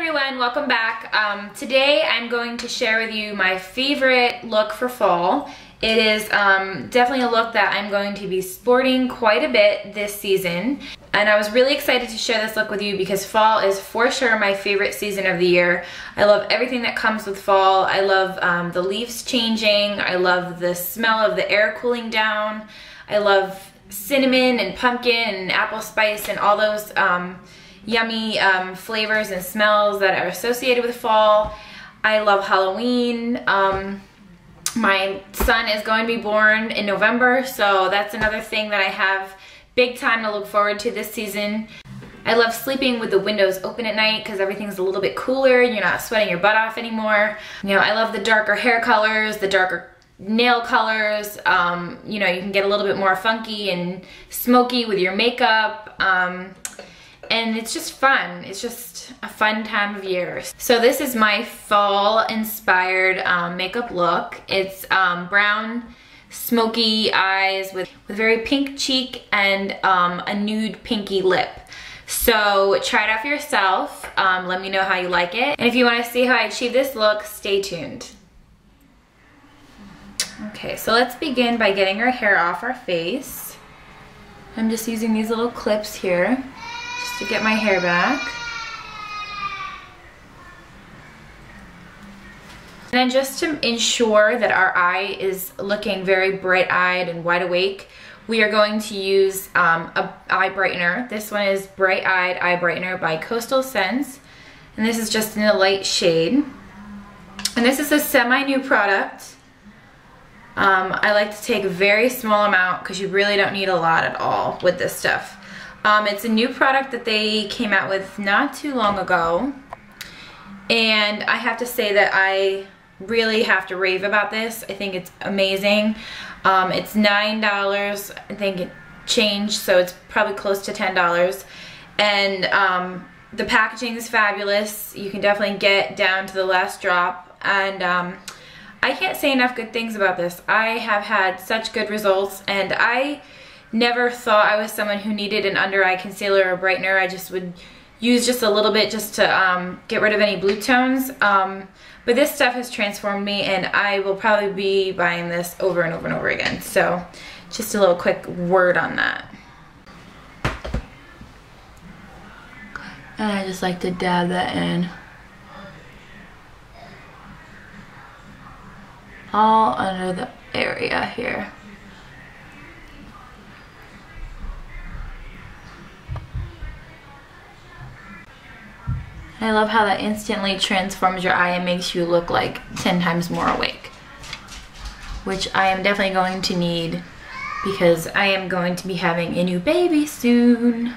everyone, welcome back. Today I'm going to share with you my favorite look for fall. It is definitely a look that I'm going to be sporting quite a bit this season. And I was really excited to share this look with you because fall is for sure my favorite season of the year. I love everything that comes with fall. I love the leaves changing. I love the smell of the air cooling down. I love cinnamon and pumpkin and apple spice and all those yummy flavors and smells that are associated with fall. I love Halloween. My son is going to be born in November, so that's another thing that I have big time to look forward to this season. I love sleeping with the windows open at night because everything's a little bit cooler and you're not sweating your butt off anymore. You know, I love the darker hair colors, the darker nail colors. You know, you can get a little bit more funky and smoky with your makeup. And it's just fun. It's just a fun time of year. So this is my fall inspired makeup look. It's brown smoky eyes with very pink cheek and a nude pinky lip. So try it out for yourself. Let me know how you like it. And if you want to see how I achieve this look, stay tuned. Okay, so let's begin by getting our hair off our face. I'm just using these little clips here just to get my hair back. And then just to ensure that our eye is looking very bright-eyed and wide awake, we are going to use a eye brightener. This one is Bright Eyed Eye Brightener by Coastal Scents. And this is just in a light shade. And this is a semi-new product. I like to take a very small amount because you really don't need a lot at all with this stuff. It's a new product that they came out with not too long ago. And I have to say that I really have to rave about this. I think it's amazing. It's $9, I think it changed, so it's probably close to $10. And the packaging is fabulous. You can definitely get down to the last drop. And I can't say enough good things about this. I have had such good results, and I never thought I was someone who needed an under eye concealer or brightener. I just would use just a little bit just to get rid of any blue tones. But this stuff has transformed me, and I will probably be buying this over and over and over again. So just a little quick word on that. And I just like to dab that in. All under the area here. I love how that instantly transforms your eye and makes you look like 10 times more awake, which I am definitely going to need because I am going to be having a new baby soon.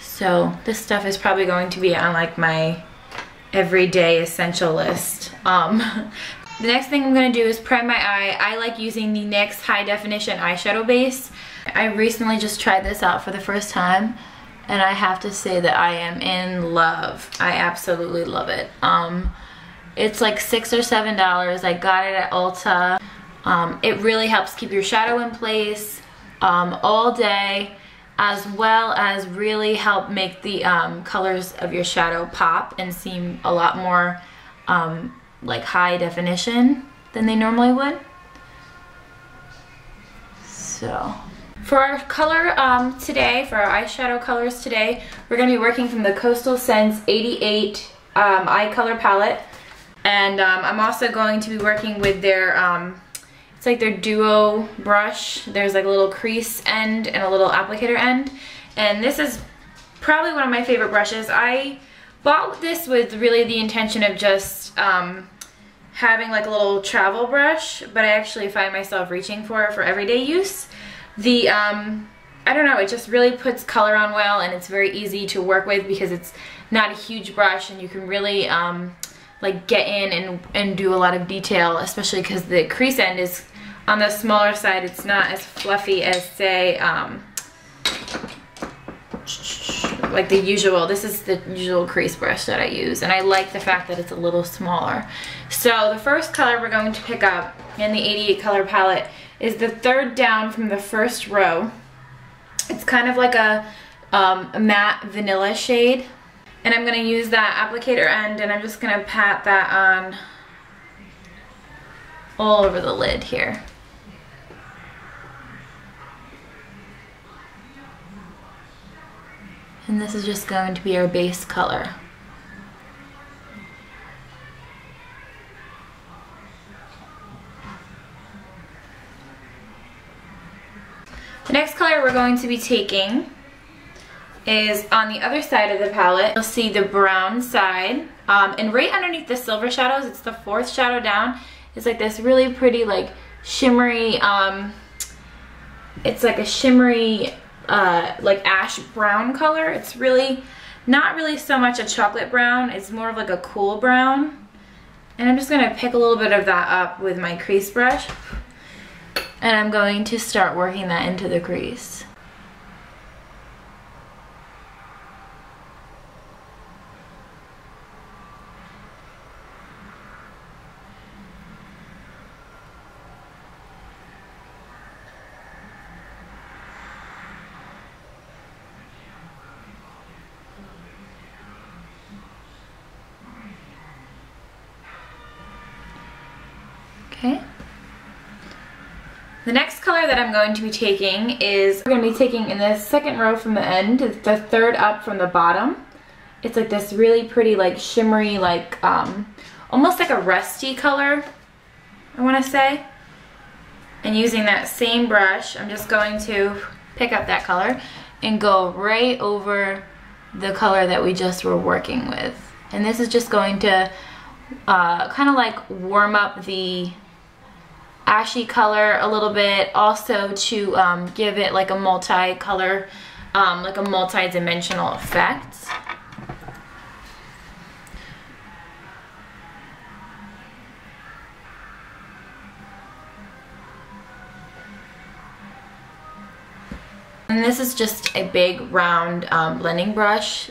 So this stuff is probably going to be on like my everyday essential list. The next thing I'm going to do is prime my eye. I like using the NYX High Definition Eyeshadow Base. I recently just tried this out for the first time, and I have to say that I am in love. I absolutely love it. It's like $6 or $7. I got it at Ulta. It really helps keep your shadow in place all day, as well as really help make the colors of your shadow pop and seem a lot more like high definition than they normally would. So for our color today, for our eyeshadow colors today, we're going to be working from the Coastal Scents 88 eye color palette. And I'm also going to be working with their, it's like their duo brush. There's like a little crease end and a little applicator end. And this is probably one of my favorite brushes. I bought this with really the intention of just having like a little travel brush, but I actually find myself reaching for it for everyday use. The, I don't know, it just really puts color on well, and it's very easy to work with because it's not a huge brush, and you can really like get in and do a lot of detail, especially because the crease end is on the smaller side. It's not as fluffy as, say, like the usual. This is the usual crease brush that I use, and I like the fact that it's a little smaller. So the first color we're going to pick up in the 88 color palette is the third down from the first row. It's kind of like a matte vanilla shade. And I'm gonna use that applicator end and I'm just gonna pat that on all over the lid here. And this is just going to be our base color. The next color we're going to be taking is on the other side of the palette. You'll see the brown side, and right underneath the silver shadows, it's the fourth shadow down, is like this really pretty like shimmery, it's like a shimmery like ash brown color. It's really not really so much a chocolate brown, it's more of like a cool brown. And I'm just gonna pick a little bit of that up with my crease brush, and I'm going to start working that into the crease. Okay. The next color that I'm going to be taking is, we're going to be taking in the second row from the end, the third up from the bottom. It's like this really pretty like shimmery, like almost like a rusty color, I want to say. And using that same brush, I'm just going to pick up that color and go right over the color that we just were working with. And this is just going to kind of like warm up the ashy color a little bit, also to give it like a multi-color, like a multi-dimensional effect. And this is just a big round blending brush.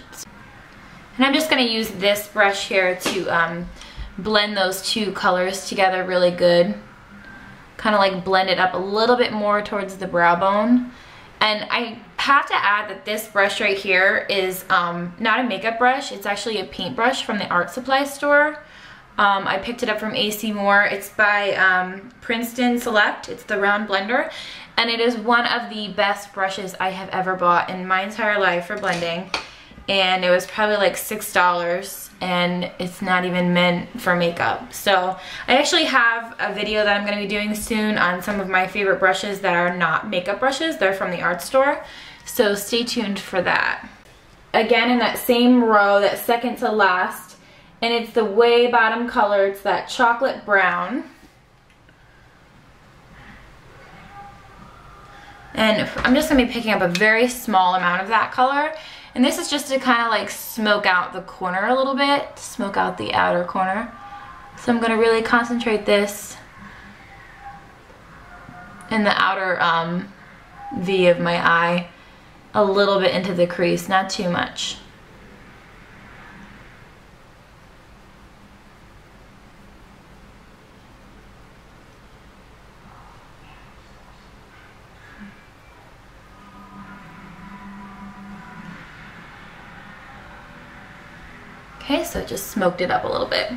And I'm just going to use this brush here to blend those two colors together really good. Kind of like blend it up a little bit more towards the brow bone. And I have to add that this brush right here is not a makeup brush, it's actually a paintbrush from the art supply store. I picked it up from AC Moore. It's by Princeton Select. It's the round blender, and it is one of the best brushes I have ever bought in my entire life for blending. And it was probably like $6, and it's not even meant for makeup. So I actually have a video that I'm going to be doing soon on some of my favorite brushes that are not makeup brushes. They're from the art store, so stay tuned for that. Again, in that same row, that second to last, and it's the way bottom color, it's that chocolate brown. And I'm just going to be picking up a very small amount of that color. And this is just to kind of like smoke out the corner a little bit, smoke out the outer corner. So I'm going to really concentrate this in the outer V of my eye, a little bit into the crease, not too much. Okay, so just smoked it up a little bit.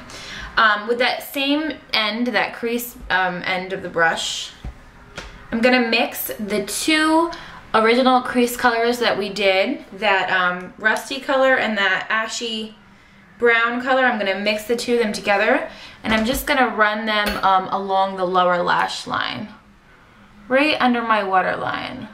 With that same end, that crease end of the brush, I'm gonna mix the two original crease colors that we did, that rusty color and that ashy brown color. I'm gonna mix the two of them together, and I'm just gonna run them along the lower lash line, right under my waterline.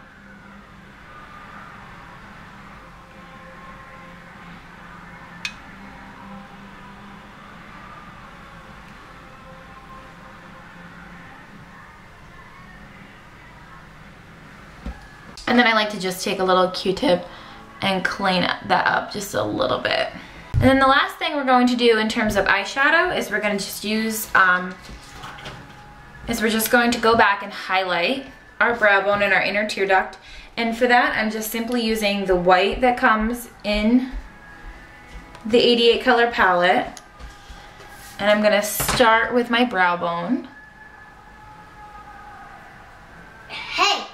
And then I like to just take a little Q-tip and clean that up just a little bit. And then the last thing we're going to do in terms of eyeshadow is we're going to just use, we're just going to go back and highlight our brow bone and our inner tear duct. And for that, I'm just simply using the white that comes in the 88 color palette. And I'm gonna start with my brow bone. Hey!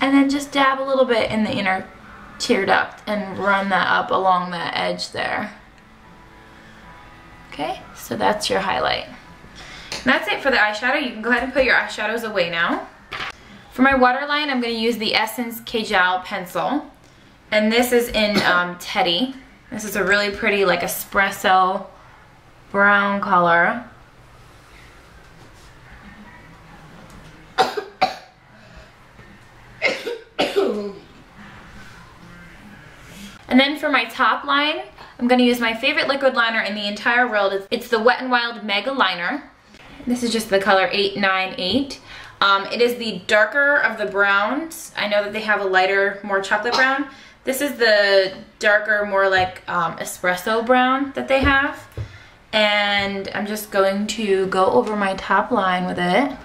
And then just dab a little bit in the inner tear duct and run that up along that edge there. Okay, so that's your highlight. And that's it for the eyeshadow. You can go ahead and put your eyeshadows away now. For my waterline, I'm going to use the Essence Kajal pencil. And this is in Teddy. This is a really pretty like espresso brown color. And then for my top line, I'm going to use my favorite liquid liner in the entire world. It's the Wet n Wild Mega Liner. This is just the color 898. It is the darker of the browns. I know that they have a lighter, more chocolate brown. This is the darker, more like espresso brown that they have. And I'm just going to go over my top line with it.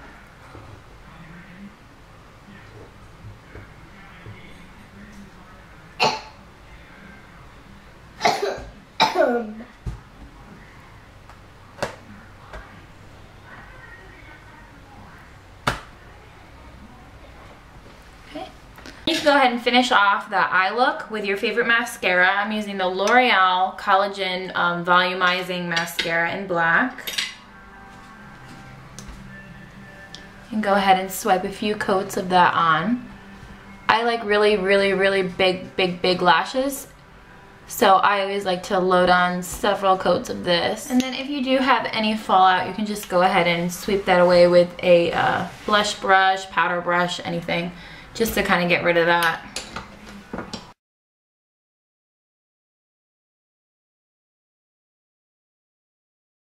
You can go ahead and finish off the eye look with your favorite mascara. I'm using the L'Oreal Collagen Volumizing Mascara in black. And go ahead and swipe a few coats of that on. I like really big lashes. So I always like to load on several coats of this. And then if you do have any fallout, you can just go ahead and sweep that away with a blush brush, powder brush, anything, just to kind of get rid of that.